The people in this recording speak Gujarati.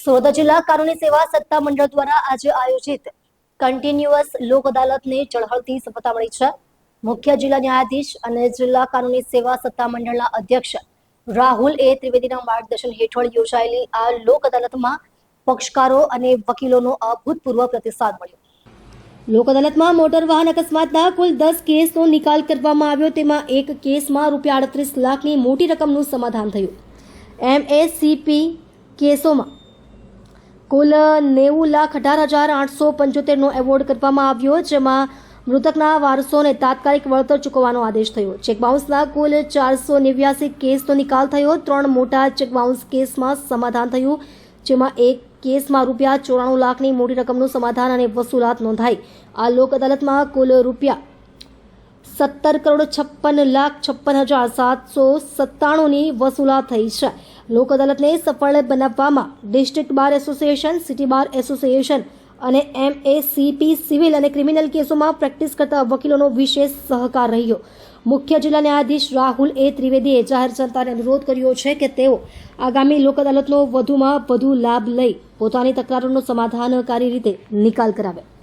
સુરત જિલ્લા કાનૂની સેવા સત્તા મંડળ દ્વારા આજે આયોજિત કન્ટિન્યુઅસ લોક અદાલતને ઝળહળતી સફળતા મળી છે. મુખ્ય જિલ્લા ન્યાયાધીશ અને જિલ્લા કાનૂની સેવા સત્તા મંડળના અધ્યક્ષ રાહુલ એ ત્રિવેદીના માર્ગદર્શન હેઠળ યોજાયેલી આ લોક અદાલતમાં પક્ષકારો અને વકીલોનો અભૂતપૂર્વ પ્રતિસાદ મળ્યો. લોક અદાલતમાં મોટર વાહન અકસ્માતના કુલ 10 કેસનો નિકાલ કરવામાં આવ્યો. તેમાં એક કેસમાં ₹38 લાખની મોટી રકમનું સમાધાન થયું. MACP કેસોમાં કુલ 90,18,875નો એવોર્ડ કરવામાં આવ્યો, જેમાં મૃતકના વારસોને તાત્કાલિક વળતર ચૂકવવાનો આદેશ થયો. ચેકબાઉન્સના કુલ 489 કેસનો નિકાલ થયો. 3 મોટા ચેકબાઉન્સ કેસમાં સમાધાન થયું, જેમાં એક કેસમાં ₹94 લાખની મોટી રકમનું સમાધાન અને વસૂલાત નોંધાઈ. આ લોક અદાલતમાં કુલ ₹17,56,56,797ની વસૂલાત થઈ છે. લોક અદાલતને સફળ બનાવવામાં district bar association, city bar association અને MACP સિવિલ અને ક્રિમિનલ કેસોમાં પ્રેક્ટિસ કરતા વકીલોનો વિશેષ સહકાર રહ્યો. મુખ્ય જિલ્લા ન્યાયાધીશ રાહુલ એ ત્રિવેદીએ જાહેર જનતાને અનુરોધ કર્યો છે કે તેઓ આગામી લોક અદાલતનો વધુમાં વધુ લાભ લઈ પોતાની તકરારોનો સમાધાનકારી રીતે નિકાલ કરાવે.